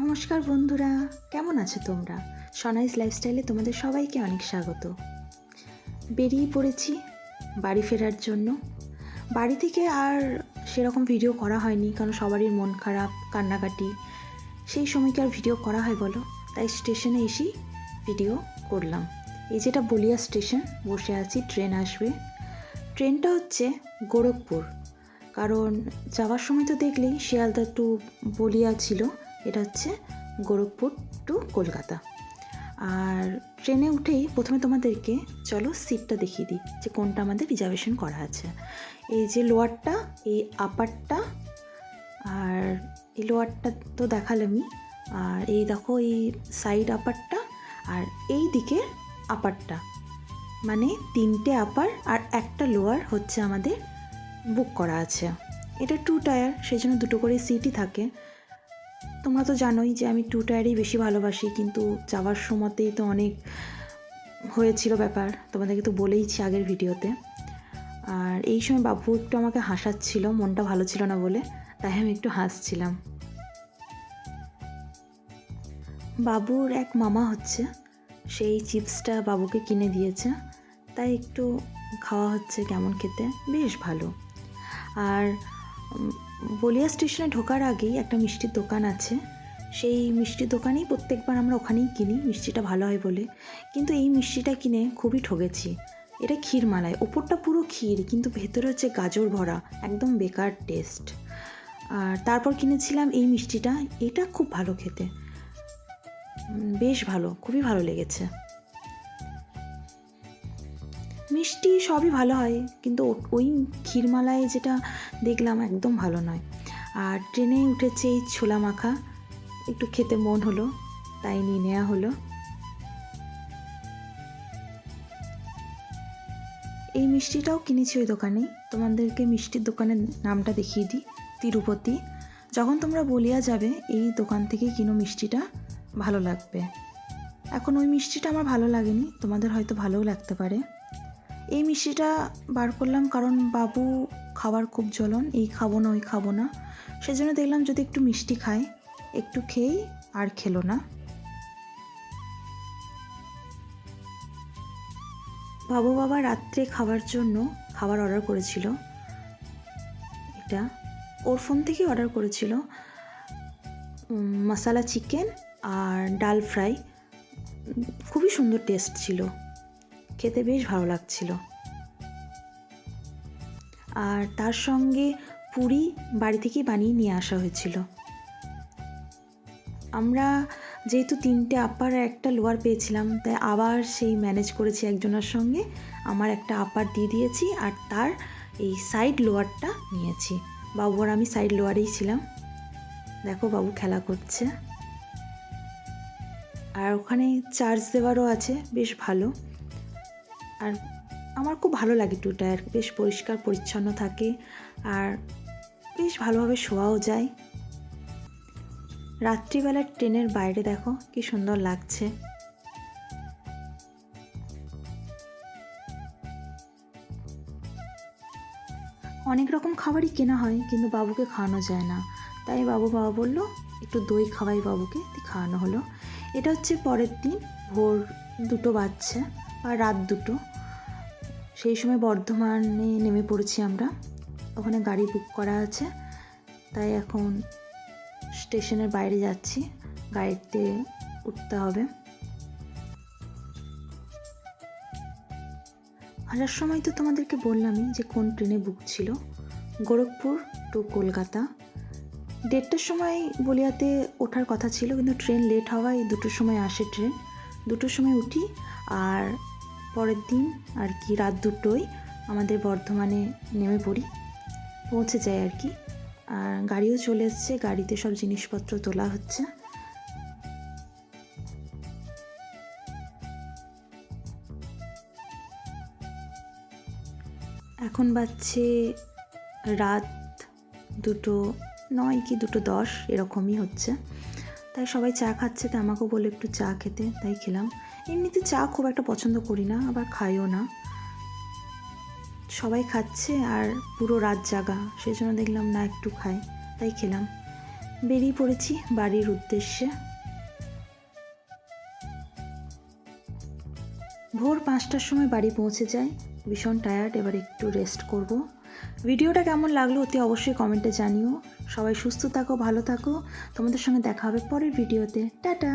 নমস্কার বন্ধুরা, কেমন আছো তোমরা? সনাইস লাইফস্টাইলে তোমাদের সবাইকে অনেক স্বাগত। বেরিয়ে পড়েছি বাড়ি ফেরার জন্য। বাড়ি থেকে আর সেরকম ভিডিও করা হয়নি, কারণ সবারই মন খারাপ, কান্নাকাটি, সেই সময়কে আর ভিডিও করা হয় বলো? তাই স্টেশনে এসেই ভিডিও করলাম। এই যেটা বলিয়া স্টেশন, বসে আছি, ট্রেন আসবে। ট্রেনটা হচ্ছে গোরখপুর, কারণ যাওয়ার সময় তো দেখলেই শিয়ালদা টু বলিয়া ছিল, এটা হচ্ছে গোরখপুর টু কলকাতা। আর ট্রেনে উঠেই প্রথমে তোমাদেরকে চলো সিটটা দেখিয়ে দিই যে কোনটা আমাদের রিজার্ভেশন করা আছে। এই যে লোয়ারটা, এই আপারটা, আর এই লোয়ারটা তো দেখালামই, আর এই দেখো এই সাইড আপারটা, আর এই দিকের আপারটা, মানে তিনটে আপার আর একটা লোয়ার হচ্ছে আমাদের বুক করা আছে। এটা 2 টায়ার, সেই জন্য দুটো করে সিটই থাকে। তোমরা তো জানোই যে আমি 2 টায়ারই বেশি ভালোবাসি, কিন্তু যাওয়ার সময়তেই তো অনেক হয়েছিল ব্যাপার, তোমাদেরকে তো বলেইছি আগের ভিডিওতে। আর এই সময় বাবু একটু আমাকে হাসাচ্ছিল, মনটা ভালো ছিল না বলে, তাই আমি একটু হাসছিলাম। বাবুর এক মামা হচ্ছে, সেই চিপসটা বাবুকে কিনে দিয়েছে, তাই একটু খাওয়া হচ্ছে। কেমন খেতে, বেশ ভালো। আর বলিয়া স্টেশনে ঢোকার আগেই একটা মিষ্টির দোকান আছে, সেই মিষ্টির দোকানেই প্রত্যেকবার আমরা ওখানেই কিনি, মিষ্টিটা ভালো হয় বলে। কিন্তু এই মিষ্টিটা কিনে খুবই ঠকেছি। এটা ক্ষীরমালাই, ওপরটা পুরো ক্ষীর, কিন্তু ভেতরে হচ্ছে গাজর ভরা, একদম বেকার টেস্ট। আর তারপর কিনেছিলাম এই মিষ্টিটা, এটা খুব ভালো খেতে, বেশ ভালো, খুবই ভালো লেগেছে। মিষ্টি সবই ভালো হয়, কিন্তু ওই ক্ষীরমালাই যেটা দেখলাম একদম ভালো নয়। আর ট্রেনে উঠেছে এই ছোলা মাখা, একটু খেতে মন হলো, তাই নিয়ে নেওয়া হলো। এই মিষ্টিটাও কিনেছি ওই দোকানেই। তোমাদেরকে মিষ্টির দোকানের নামটা দেখিয়ে দিই, তিরুপতি। যখন তোমরা বলিয়া যাবে এই দোকান থেকে কিনো, মিষ্টিটা ভালো লাগবে। এখন ওই মিষ্টিটা আমার ভালো লাগেনি, তোমাদের হয়তো ভালোও লাগতে পারে। এই মিষ্টিটা বার করলাম কারণ বাবু খাবার খুব জ্বলন, এই খাবো না ওই খাবো না, সেজন্য দেখলাম যদি একটু মিষ্টি খাই, একটু খেয়েই আর খেলো না। বাবা রাত্রে খাবার জন্য খাবার অর্ডার করেছিল, এটা ওর ফোন থেকেই অর্ডার করেছিল। মশালা চিকেন আর ডাল ফ্রাই, খুবই সুন্দর টেস্ট ছিল, খেতে বেশ ভালো লাগছিল। আর তার সঙ্গে পুরি বাড়ি থেকেই বানিয়ে নিয়ে আসা হয়েছিল। আমরা যেহেতু 3টে আপার আর একটা লোয়ার পেয়েছিলাম, তাই আবার সেই ম্যানেজ করেছি একজনের সঙ্গে, আমার একটা আপার দিয়ে দিয়েছি আর তার এই সাইড লোয়ারটা নিয়েছি। বাবু আর আমি সাইড লোয়ারেই ছিলাম। দেখো বাবু খেলা করছে, আর ওখানে চার্জ দেওয়ারও আছে, বেশ ভালো। আর আমার খুব ভালো লাগে 2 টায়ার, বেশ পরিষ্কার পরিচ্ছন্ন থাকে, আর বেশ ভালোভাবে শোয়াও যায়। রাত্রিবেলার ট্রেনের বাইরে দেখো কি সুন্দর লাগছে। অনেক রকম খাবারই কেনা হয়, কিন্তু বাবুকে খাওয়ানো যায় না, তাই বাবা বললো একটু দই খাওয়াই বাবুকে, খাওয়ানো হলো। এটা হচ্ছে পরের দিন ভোর 2টো বাজছে, আর রাত 2টো। সেই সময় বর্ধমানে নেমে পড়েছি আমরা, ওখানে গাড়ি বুক করা আছে, তাই এখন স্টেশনের বাইরে যাচ্ছি, গাড়িতে উঠতে হবে। আসার সময় তো তোমাদেরকে বললামই যে কোন ট্রেনে বুক ছিল, গোরখপুর টু কলকাতা। 1:30টার সময় বলিয়াতে ওঠার কথা ছিল, কিন্তু ট্রেন লেট হওয়ায় 2টোর সময় আসে ট্রেন, 2টোর সময় উঠি। আর পরের দিন আর কি রাত 2টোয় আমাদের বর্ধমানে নেমে পড়ি, পৌঁছে যাই আর কি। আর গাড়িও চলে এসছে, গাড়িতে সব জিনিসপত্র তোলা হচ্ছে। এখন বাজছে রাত 2:09 কি 2:10 এরকমই হচ্ছে, তাই সবাই চা খাচ্ছে, তাই আমাকেও বলে একটু চা খেতে, তাই খেলাম। এমনিতে চা খুব একটা পছন্দ করি না, আবার খাইও না, সবাই খাচ্ছে আর পুরো রাত জাগা, সেই জন্য দেখলাম না একটু খাই, তাই খেলাম। বেরিয়ে পড়েছি বাড়ির উদ্দেশ্যে। ভোর 5টার সময় বাড়ি পৌঁছে যাই, ভীষণ টায়ার্ড, এবার একটু রেস্ট করব। ভিডিওটা কেমন লাগলো অতি অবশ্যই কমেন্টে জানিও। সবাই সুস্থ থাকো, ভালো থাকো। তোমাদের সঙ্গে দেখা হবে পরের ভিডিওতে। টাটা।